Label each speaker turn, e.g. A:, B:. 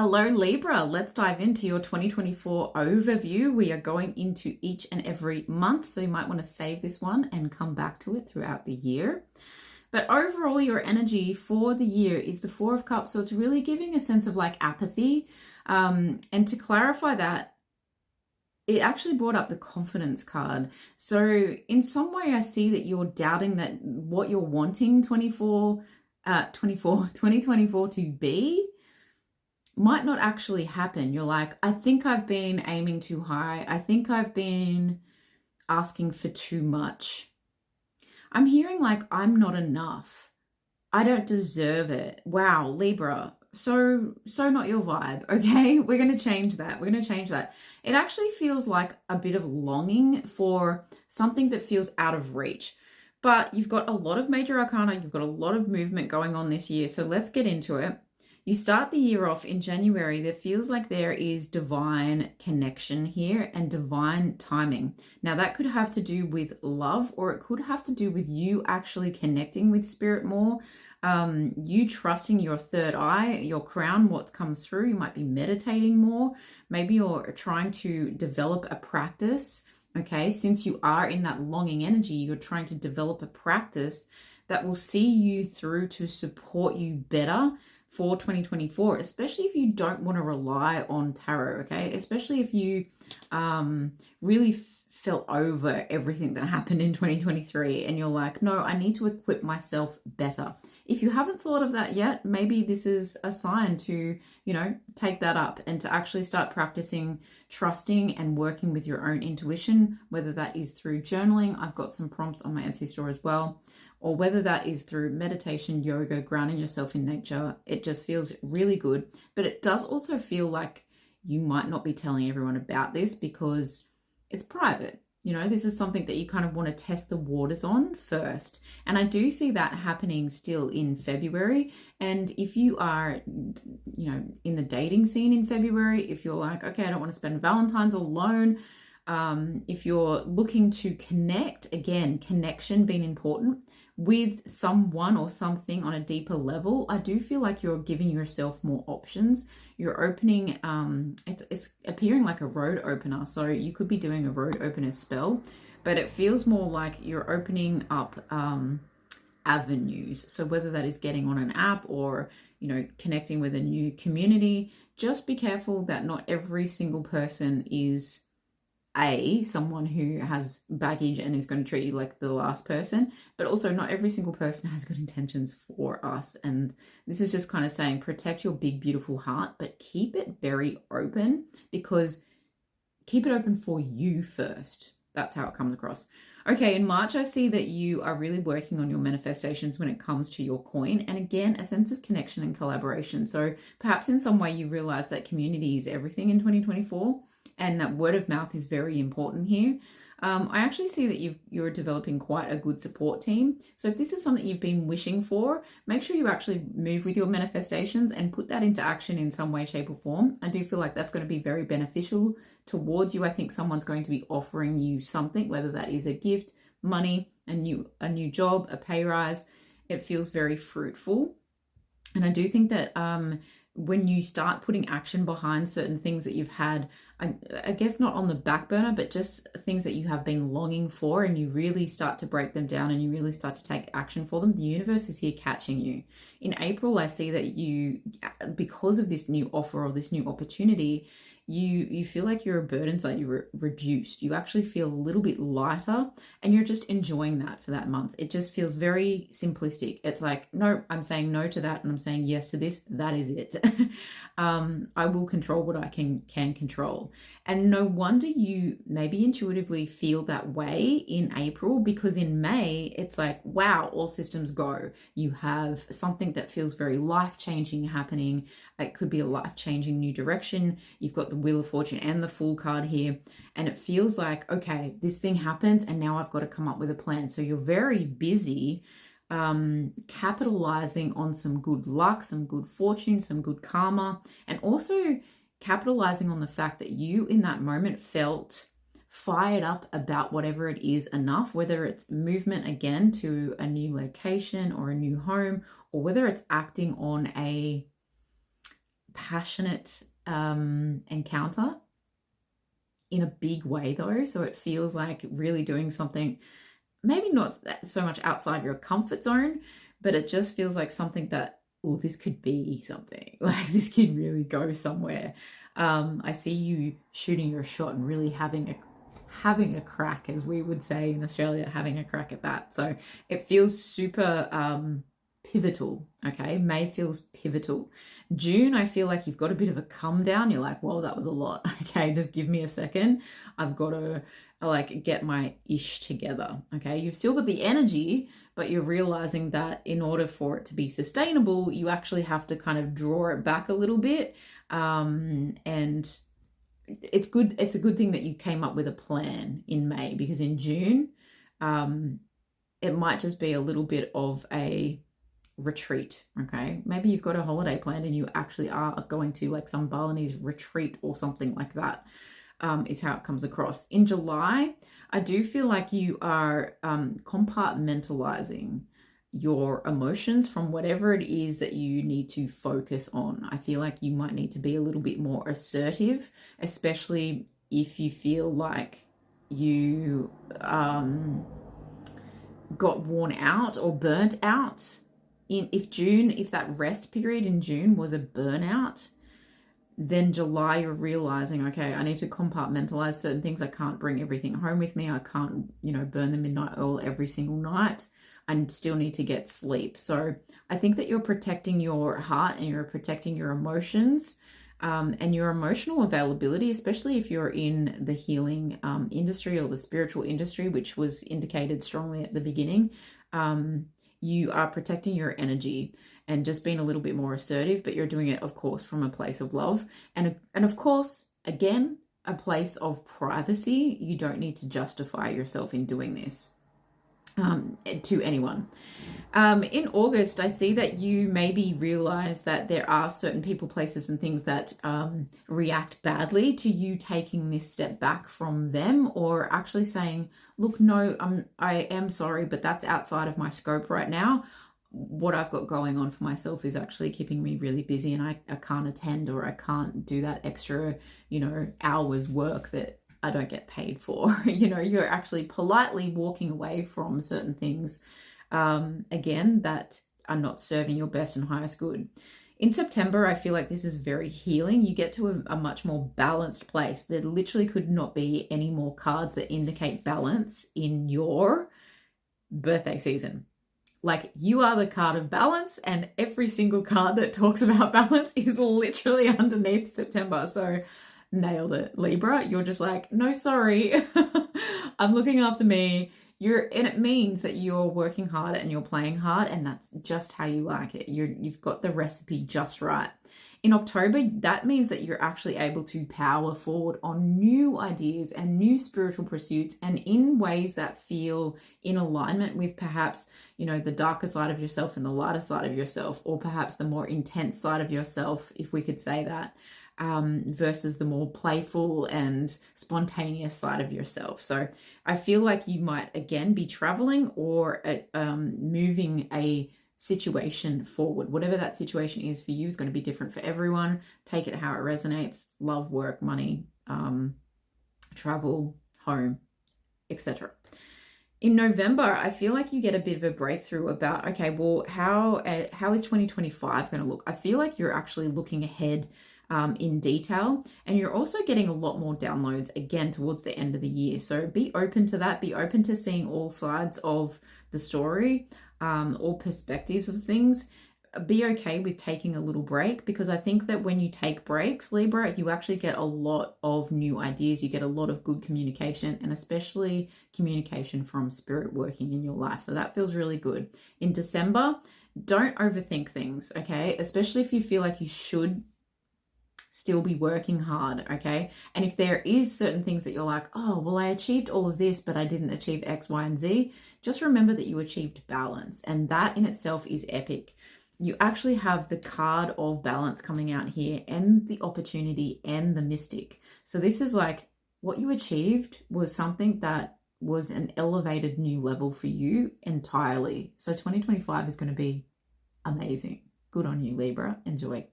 A: Hello Libra, let's dive into your 2024 overview. We are going into each and every month, so you might want to save this one and come back to it throughout the year. But overall, your energy for the year is the Four of Cups, so it's really giving a sense of like apathy. And to clarify that, it actually brought up the confidence card. So in some way, I see that you're doubting that what you're wanting 2024 to be might not actually happen. You're like, I think I've been aiming too high. I think I've been asking for too much. I'm hearing like, I'm not enough. I don't deserve it. Wow, Libra. So not your vibe, okay? We're going to change that. We're going to change that. It actually feels like a bit of longing for something that feels out of reach. But you've got a lot of major arcana. You've got a lot of movement going on this year. So let's get into it. You start the year off in January. There feels like there is divine connection here and divine timing. Now that could have to do with love, or it could have to do with you actually connecting with spirit more, you trusting your third eye, your crown, what comes through. You might be meditating more. Maybe you're trying to develop a practice. Okay, since you are in that longing energy, you're trying to develop a practice that will see you through to support you better for 2024, especially if you don't want to rely on tarot, okay? Especially if you really felt over everything that happened in 2023 and you're like, no, I need to equip myself better. If you haven't thought of that yet, maybe this is a sign to, take that up and to actually start practicing trusting and working with your own intuition, whether that is through journaling. I've got some prompts on my Etsy store as well. Or whether that is through meditation, yoga, grounding yourself in nature. It just feels really good. But it does also feel like you might not be telling everyone about this because it's private. This is something that you kind of want to test the waters on first. And I do see that happening still in February. And if you are, in the dating scene in February, if you're like, okay, I don't want to spend Valentine's alone. If you're looking to connect, again, connection being important with someone or something on a deeper level, I do feel like you're giving yourself more options. You're opening, it's appearing like a road opener. So you could be doing a road opener spell, but it feels more like you're opening up avenues. So whether that is getting on an app or, connecting with a new community, just be careful that not every single person is someone who has baggage and is going to treat you like the last person, but also not every single person has good intentions for us. And this is just kind of saying, protect your big, beautiful heart, but keep it very open, because keep it open for you first. That's how it comes across. Okay, in March, I see that you are really working on your manifestations when it comes to your coin. And again, a sense of connection and collaboration. So perhaps in some way you realize that community is everything in 2024. And that word of mouth is very important here. I actually see that you're developing quite a good support team. So if this is something you've been wishing for, make sure you actually move with your manifestations and put that into action in some way, shape, or form. I do feel like that's going to be very beneficial towards you. I think someone's going to be offering you something, whether that is a gift, money, a new job, a pay rise. It feels very fruitful. And I do think that when you start putting action behind certain things that you've had, I guess not on the back burner, but just things that you have been longing for, and you really start to break them down and you really start to take action for them, the universe is here catching you. In April, I see that you, because of this new offer or this new opportunity, you feel like your burdens are reduced. You actually feel a little bit lighter, and you're just enjoying that for that month. It just feels very simplistic. It's like, no, I'm saying no to that and I'm saying yes to this. That is it. I will control what I can control. And no wonder you maybe intuitively feel that way in April, because in May, it's like, wow, all systems go. You have something that feels very life-changing happening. It could be a life-changing new direction. You've got the Wheel of Fortune and the Fool card here, and it feels like, okay, this thing happens and now I've got to come up with a plan. So you're very busy capitalizing on some good luck, some good fortune, some good karma, and also capitalizing on the fact that you in that moment felt fired up about whatever it is enough, whether it's movement again to a new location or a new home, or whether it's acting on a passionate encounter in a big way though. So it feels like really doing something, maybe not so much outside your comfort zone, but it just feels like something that, oh, this could be something. Like this could really go somewhere. I see you shooting your shot and really having a crack, as we would say in Australia, having a crack at that. So it feels super pivotal. Okay, May feels pivotal. June, I feel like you've got a bit of a come down. You're like, whoa, that was a lot. Okay, just give me a second. I've got to like get my ish together. Okay, you've still got the energy, but you're realizing that in order for it to be sustainable, you actually have to kind of draw it back a little bit. And it's good. It's a good thing that you came up with a plan in May, because in June, it might just be a little bit of a retreat. Okay, maybe you've got a holiday planned and you actually are going to like some Balinese retreat or something like that. Is how it comes across. In July, I do feel like you are compartmentalizing your emotions from whatever it is that you need to focus on. I feel like you might need to be a little bit more assertive, especially if you feel like you got worn out or burnt out. If that rest period in June was a burnout, then July you're realizing, okay, I need to compartmentalize certain things. I can't bring everything home with me. I can't, burn the midnight oil every single night. I still need to get sleep. So I think that you're protecting your heart and you're protecting your emotions and your emotional availability, especially if you're in the healing industry or the spiritual industry, which was indicated strongly at the beginning. You are protecting your energy and just being a little bit more assertive, but you're doing it, of course, from a place of love. And of course, again, a place of privacy. You don't need to justify yourself in doing this to anyone. In August, I see that you maybe realize that there are certain people, places, and things that react badly to you taking this step back from them, or actually saying, look, no, I am sorry, but that's outside of my scope right now. What I've got going on for myself is actually keeping me really busy, and I can't attend, or I can't do that extra, hours work that I don't get paid for. You're actually politely walking away from certain things, again, that are not serving your best and highest good. In September, I feel like this is very healing. You get to a much more balanced place. There literally could not be any more cards that indicate balance in your birthday season. Like, you are the card of balance, and every single card that talks about balance is literally underneath September. So nailed it, Libra. You're just like, no, sorry. I'm looking after me. And it means that you're working hard and you're playing hard, and that's just how you like it. You've got the recipe just right. In October, that means that you're actually able to power forward on new ideas and new spiritual pursuits, and in ways that feel in alignment with perhaps, the darker side of yourself and the lighter side of yourself, or perhaps the more intense side of yourself, if we could say that. Versus the more playful and spontaneous side of yourself. So I feel like you might again be traveling or moving a situation forward. Whatever that situation is for you is going to be different for everyone. Take it how it resonates. Love, work, money, travel, home, etc. In November, I feel like you get a bit of a breakthrough about, okay, well, how is 2025 going to look? I feel like you're actually looking ahead in detail, and you're also getting a lot more downloads again towards the end of the year. So be open to that. Be open to seeing all sides of the story, all perspectives of things. Be okay with taking a little break, because I think that when you take breaks, Libra, you actually get a lot of new ideas. You get a lot of good communication, and especially communication from spirit working in your life. So that feels really good. In December, don't overthink things, okay? Especially if you feel like you should still be working hard, okay? And if there is certain things that you're like, oh, well, I achieved all of this, but I didn't achieve X, Y, and Z, just remember that you achieved balance, and that in itself is epic. You actually have the card of balance coming out here, and the opportunity and the mystic. So this is like, what you achieved was something that was an elevated new level for you entirely. So 2025 is going to be amazing. Good on you, Libra. Enjoy.